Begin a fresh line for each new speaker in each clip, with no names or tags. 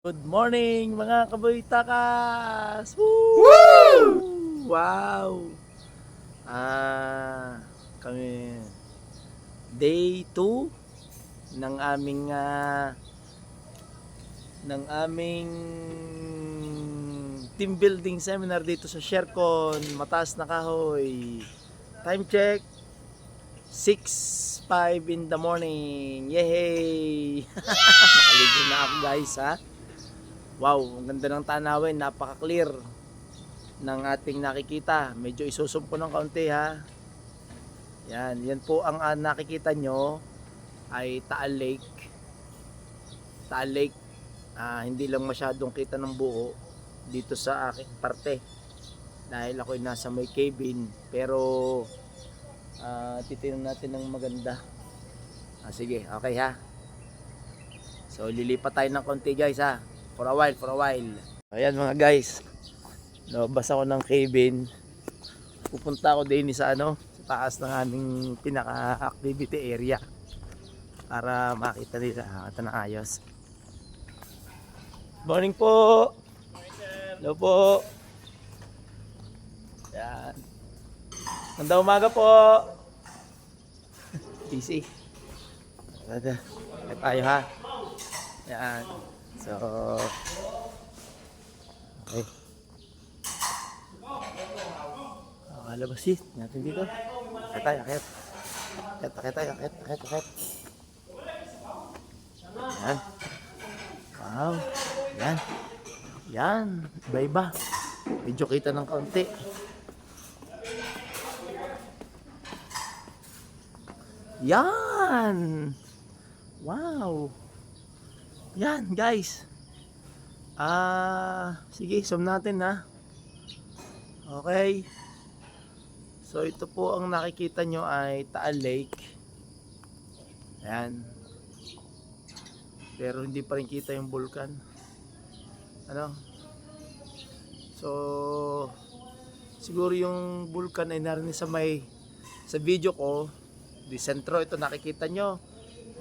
Good morning mga kaboy-takas! Woo! Wow! Kami day 2 ng aming team building seminar dito sa Shercon, Mataas na Kahoy. Time check 6:05 in the morning. Yay! Nakaligo na ako guys ha. Wow, ang ganda ng tanawin, napaka-clear ng ating nakikita. Medyo isusum ko ng kaunti ha. Yan po ang nakikita nyo ay Taal Lake. Taal Lake, hindi lang masyadong kita ng buo dito sa aking parte. Dahil ako'y nasa may cabin, pero titingnan natin ng maganda. Sige, okay ha. So lilipat tayo ng konti guys ha. For a while. Ayan mga guys. Nabas ako ng cabin. Pupunta ako din sa sa taas ng aming pinaka-activity area para makita nila ito na ayos. Morning po. Hello po. Yan. Magandang umaga po. Easy. Kaya tayo ha. Yan. So, okay. Kalabasin natin dito. Akit. Yan. Wow. Yan. Iba. Medyo kita ng kaunti. Yan. Wow. Yan guys. Sige, zoom natin ha. Okay. So ito po ang nakikita nyo ay Taal Lake. Yan. Pero hindi pa rin kita yung bulkan. So siguro yung bulkan ay narinig sa video ko. Di sentro ito nakikita nyo.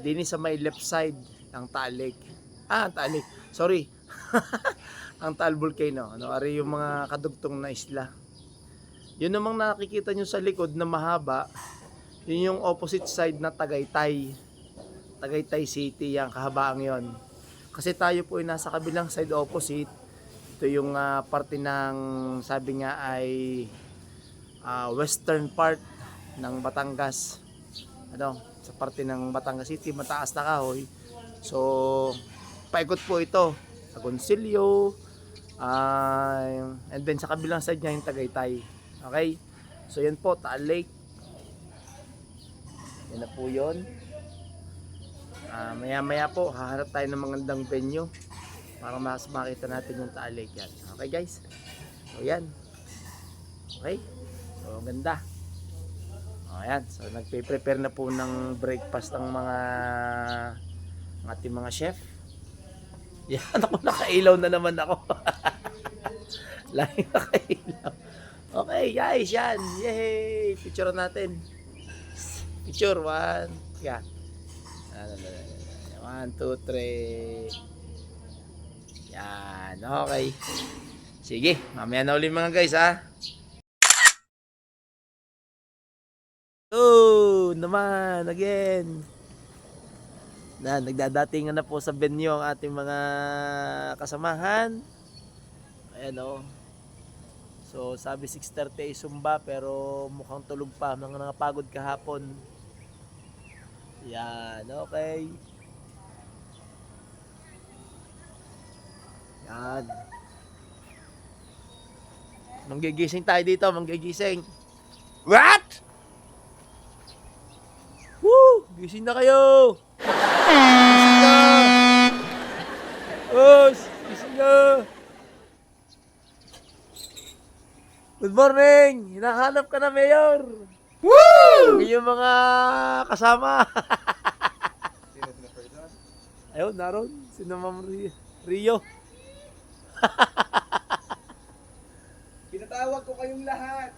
Dini sa may left side ng Taal Lake. Taal Lake. Sorry. Ang Taal Volcano. Ari yung mga kadugtong na isla. Yun namang nakikita nyo sa likod na mahaba. Yun yung opposite side na Tagaytay. Tagaytay City. Yung kahabaang yon. Kasi tayo po ay nasa kabilang side opposite. Ito yung parte ng sabi nga ay western part ng Batangas. Sa parte ng Batangas City, Mataas na Kahoy. So paikot po ito sa Agoncillo, and then sa kabilang side niya yung Tagaytay. Okay, so yan po Taal Lake. Yan na po yun. Maya po hahanap tayo ng magandang venue para mas makita natin yung Taal Lake yan. Okay guys, so yan. Okay, so ganda. Ayan, so nagpe-prepare na po ng breakfast ang ating mga chef. Yan, ako nakailaw na naman ako. Lagi nakailaw. Okay guys, yan. Yay! Picture natin. Picture, 1. Yan. 1, 2, 3. Yan, okay. Sige, mamaya na ulit mga guys ha. Oh, naman, again. Nagdadatingan na po sa venue ang ating mga kasamahan. Ayan o. So sabi 6:30 ay Zumba pero mukhang tulog pa. Mga pagod kahapon. Yan, okay. Yan. Manggigising tayo dito, manggigising. What? Woo! Gising na kayo! Gising na! Gising na! Good morning! Hinahanap ka na, Mayor! Woo! Yung mga kasama. Ayun, naroon. Sino Ma'am Rio?
Pinatawag ko kayong lahat.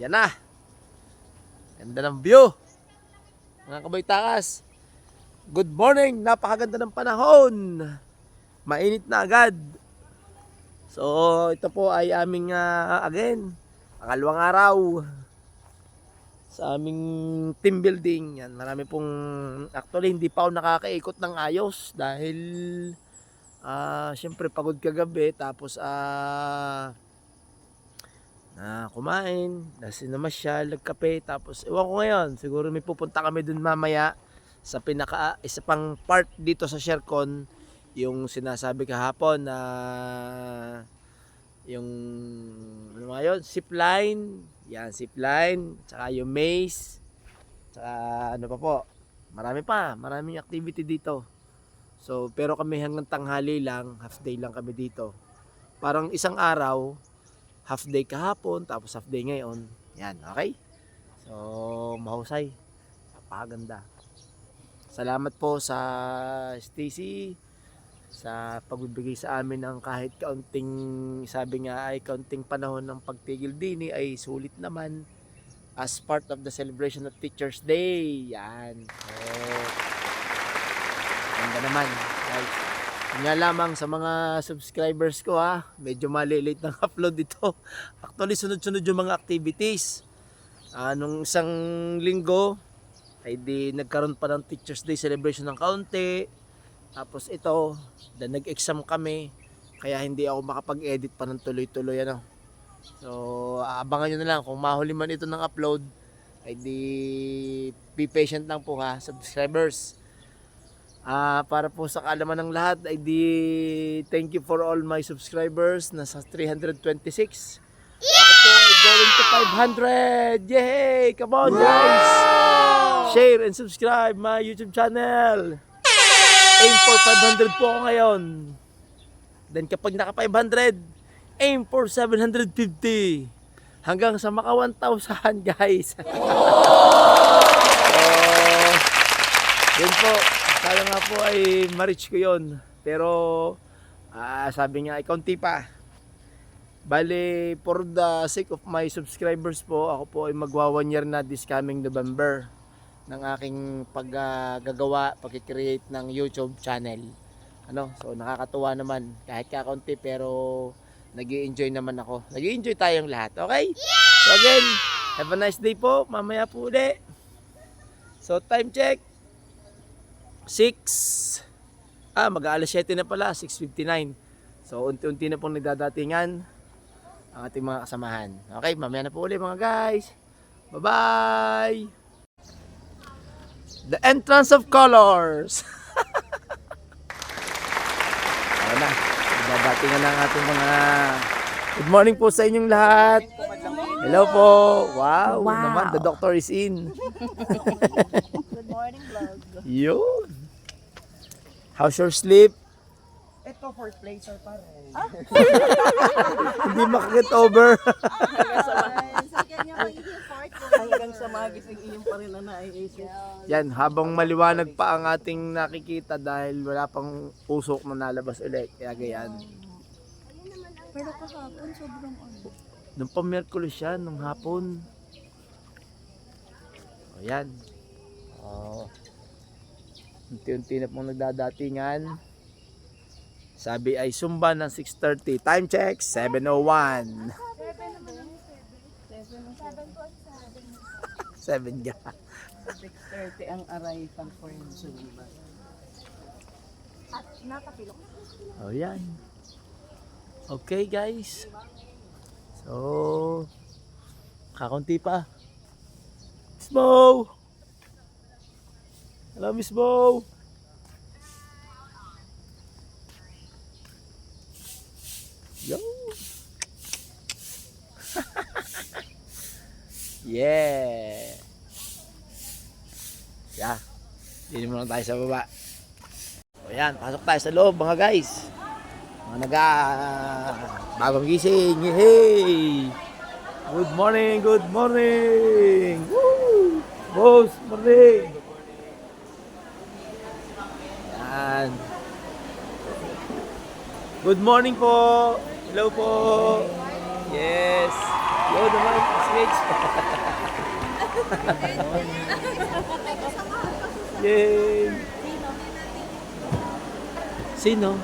Yan na. Ganda ng view. Mga kaboy-takas. Good morning! Napakaganda ng panahon! Mainit na agad. So, ito po ay aming again, pangalawang araw sa aming team building. Yan, marami pong, actually hindi pa ako nakakaikot ng ayos dahil syempre pagod kagabi tapos kumain, namasyal, nagkape, tapos ewan ko ngayon, siguro may pupunta kami dun mamaya sa isa pang part dito sa Shercon, yung sinasabi kahapon na yung ano nga yun, zipline, yan zipline, tsaka yung maze, tsaka ano pa po, maraming activity dito. So pero kami hanggang tanghali lang, half day lang kami dito. Parang isang araw, half day kahapon, tapos half day ngayon. Yan, okay? So, mahusay. Napakaganda. Salamat po sa Stacy sa pagbibigay sa amin ng kahit kaunting, sabi nga ay kaunting panahon ng pagtigil din ay sulit naman as part of the celebration of Teachers Day. Yan. So, ganda naman, guys. Nga lamang sa mga subscribers ko medyo malilate ng upload dito. Actually sunod-sunod yung mga activities. Nung isang linggo ay di nagkaroon pa ng Teachers Day celebration ng kaunti. Tapos ito, nag-exam kami kaya hindi ako makapag-edit pa ng tuloy-tuloy So abangan nyo na lang kung mahuli man ito ng upload ay di be patient lang po subscribers. Para po sa kaalaman ng lahat ay thank you for all my subscribers, nasa 326. Ako po ay going to 500. Yay! Come on guys! Share and subscribe my YouTube channel. Aim for 500 po ako ngayon. Then kapag naka 500, aim for 750. Hanggang sa maka 1,000 guys. Yun po. Sana nga po ay ma-reach ko yun. Pero sabi nga ay kaunti pa. Bale, for the sake of my subscribers po, ako po ay magwa 1 year na this coming November ng aking pag-create ng YouTube channel. So nakakatuwa naman kahit kakaunti pero nag-i-enjoy naman ako. Nag-i-enjoy tayong lahat, okay? So again, have a nice day po. Mamaya po ulit. So time check. 6 mag-aalas 7 na pala, 6:59. So unti-unti na pong nagdadatingan ang ating mga kasamahan. Okay, mamaya na po ulit mga guys. Bye-bye. The entrance of colors. Ayan na, nagdadatingan na ang ating mga good morning po sa inyong lahat. Hello po. Wow. Naman, the doctor is in.
Good morning, vlog.
Yun. How's your sleep?
Ito, fourth placer pa rin.
Hindi makakit over.
Hanggang sa magising iyon pa rin na naiisip.
Yan, habang maliwanag pa ang ating nakikita dahil wala pang usok na nalabas ulit. Kaya ganyan.
Pero kahapon, sobrang ano.
Nung pa Miyerkules yan, nung hapon. O yan. Unti-unti na pong nagdadatingan. Sabi ay Zumba ng 6:30. Time check, 7:01. 7 ka.
6:30 ang arrival for Zumba. At nakapilok.
O yan. Okay guys. So, kakunti pa. Miss Mo! Hello Miss Mo! Yo! Yeah! Yeah. Dili muna tayo sa baba. O yan, pasok tayo sa loob mga guys. Mga bagong gising. Hey! Good morning, good morning! Woo! Boss, morning! Yan. Good morning po! Hello po! Yes! Hello naman, switch! Yay! Sino?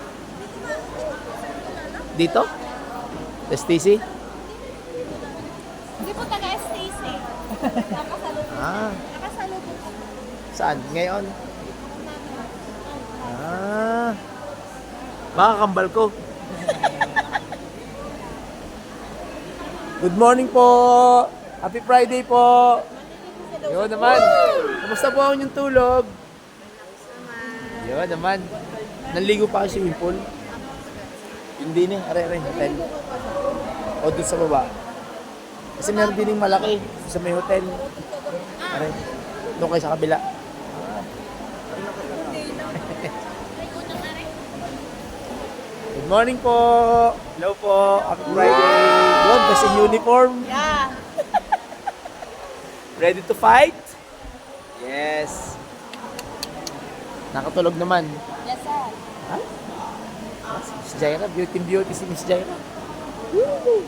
Dito? STC?
Hindi po taga-STC. Nakasalubong.
Ah,
Nakasalubong po.
saan? Ngayon? Ah, baka kambal ko. Good morning po! Happy Friday po! Yun naman. Kamusta po ang inyong tulog? Yun naman. Nanligo pa kayo sa swimming pool? Hindi na. Are-are. Hotel. O doon sa baba. Kasi meron din yung malaki sa may hotel. Are. Doon kayo sa kabila. Good morning po. Hello po. Happy Friday. Yun, basta uniform.
Yeah.
Ready to fight? Yes. Nakatulog naman.
Yes, sir.
Ha? Si Miss Jaira, beauty si Miss Jaira. Woo!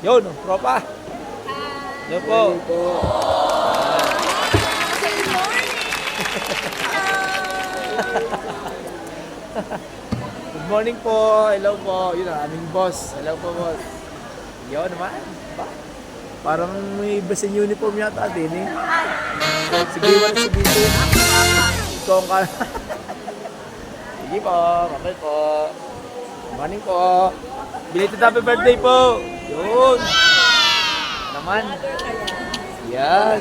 Yun, oh, tropa. Yun po.
Good morning.
Good morning po. Hello po. Yun ang aming boss. Hello po, boss. Yun naman. Ba? Parang may basin uniform yata din eh. Sige, wala si dito. Ikaw ang ka. Sige po. Okay po. Good morning po. Belated happy birthday po. Yun. Naman. Yan.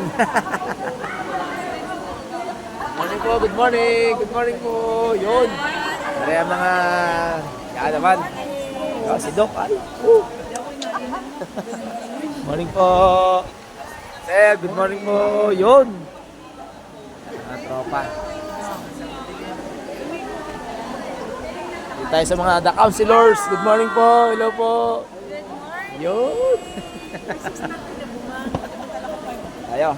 Good morning po. Good morning. Good morning po. Yun. Kaya mga... Yan naman. Yan, si Doc. Ay. Morning po. Sir, good morning po. Yun. Mga tropa. Dito tayo sa mga the counselors. Good morning po. Hello po. Yun. Tayo.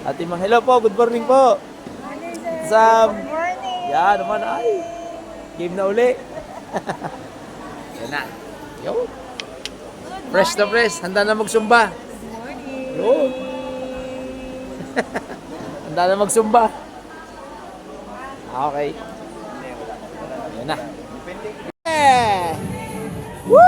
Ate Mang, hello po. Good morning po. Sam.
Good morning.
Yan naman ay. Game na uli. Yan na. Yun. Fresh na fresh. Handa na magsumba. Yun. Handa na magsumba. Okay. Yan na. Yeah! Woo!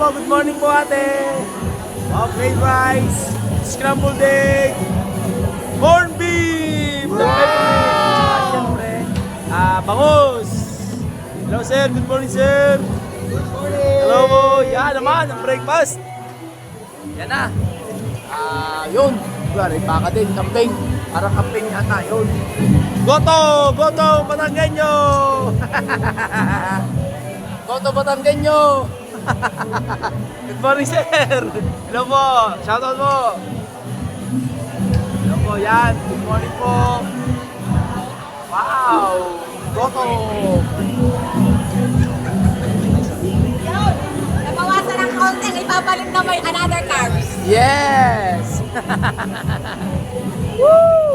Good morning po ate. Fried rice, scrambled egg, corned beef, siyempre, bangus. Hello sir, good morning sir. Good morning. Hello po, yan naman ang breakfast. Yan na. Yun. Ay, baka din, camping. Parang camping yata, yun. Goto! Goto, Batanggenyo! Goto, Batanggenyo! Good morning, sir! Hello po! Shoutout po! Hello po, yan. Good morning po. Wow! Goto!
Nabawasan ng konti, ipapalit na may another carbs.
Yes! Woo!